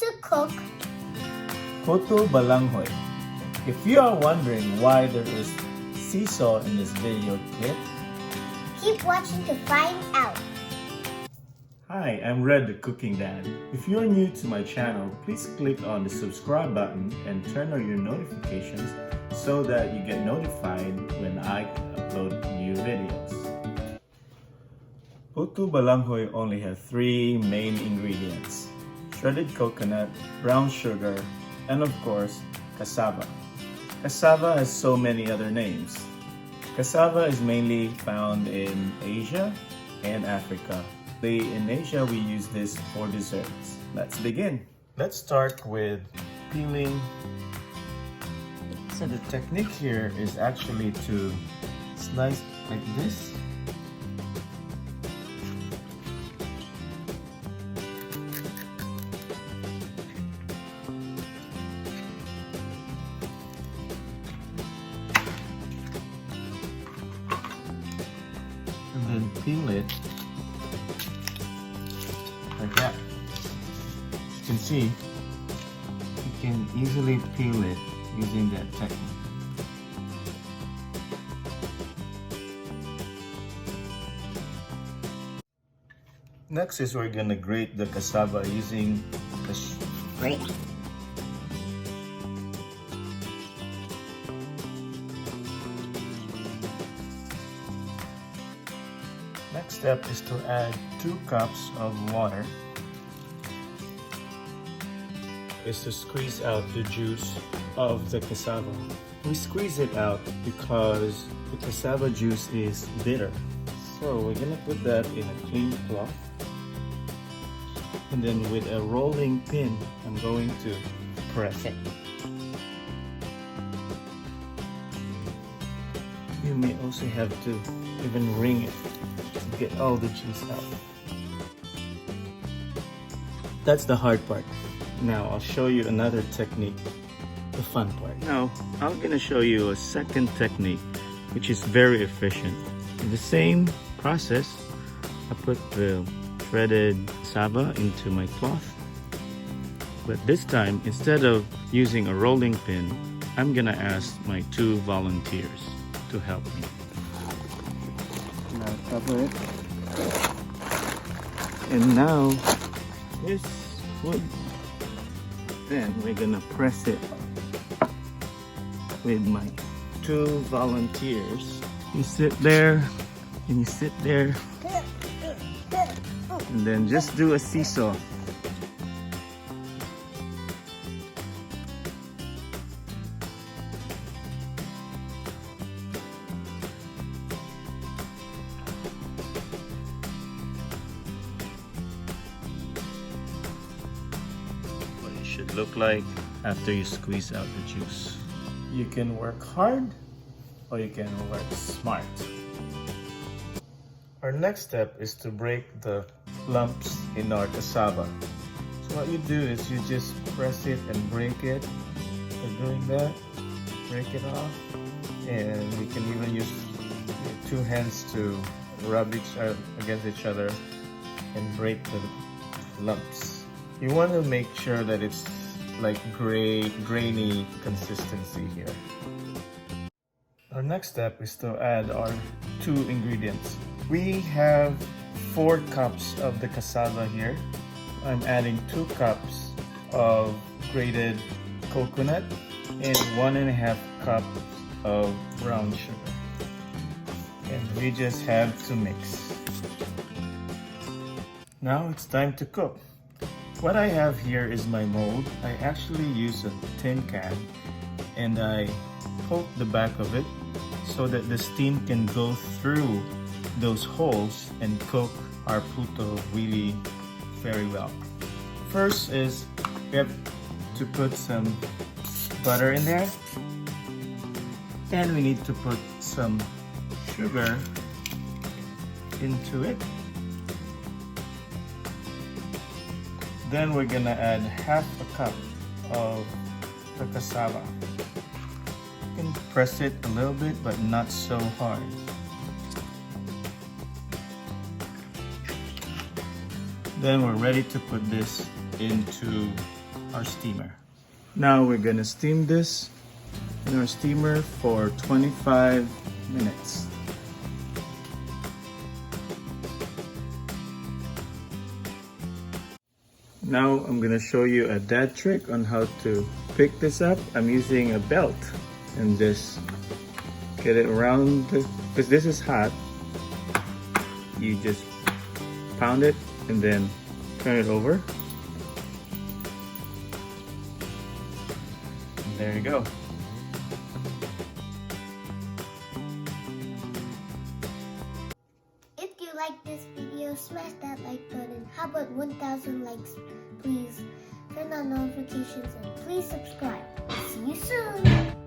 to cook Puto Balanghoy. If you are wondering why there is seesaw in this video clip, keep watching to find out. hi, I'm Red the Cooking Dad. If you're new to my channel, please click on the subscribe button and turn on your notifications so that you get notified when I upload new videos. Puto Balanghoy only has 3 main ingredients: shredded coconut, brown sugar, and of course, cassava. Cassava has so many other names. Cassava is mainly found in Asia and Africa. In Asia, we use this for desserts. Let's begin. Let's start with peeling. So the technique here is actually to slice like this. And then peel it like that. As you can see, you can easily peel it using that technique. Next is we're gonna grate the cassava using the grate. Next step is to add 2 cups of water. Is to squeeze out the juice of the cassava. We squeeze it out because the cassava juice is bitter. So we're gonna put that in a clean cloth. And then with a rolling pin, I'm going to press it. You may also have to even wring it to get all the juice out. That's the hard part. Now I'll show you another technique, the fun part. Now I'm gonna show you a second technique which is very efficient. In the same process, I put the shredded cassava into my cloth. But this time, instead of using a rolling pin, I'm gonna ask my 2 volunteers to help me. Now cover it. And now this wood. Then we're gonna press it with my 2 volunteers. You sit there and you sit there and then just do a seesaw. Should look like after you squeeze out the juice. You can work hard or you can work smart. Our next step is to break the lumps in our cassava. So what you do is you just press it and break it. By doing that, break it off, and you can even use your 2 hands to rub against each other and break the lumps. You want to make sure that it's like grainy consistency here. Our next step is to add our 2 ingredients. We have 4 cups of the cassava here. I'm adding 2 cups of grated coconut and 1.5 cups of brown sugar. And we just have to mix. Now it's time to cook. What I have here is my mold. I actually use a tin can and I poke the back of it so that the steam can go through those holes and cook our puto really very well. First is we have to put some butter in there, and we need to put some sugar into it. Then we're gonna add 1/2 cup of the cassava. You can press it a little bit, but not so hard. Then we're ready to put this into our steamer. Now we're gonna steam this in our steamer for 25 minutes. Now I'm gonna show you a dad trick on how to pick this up. I'm using a belt and just get it around, because this is hot. You just pound it and then turn it over. And there you go. If you like this video, smash that like button. How about 1,000 likes, please? Turn on notifications and please subscribe. See you soon!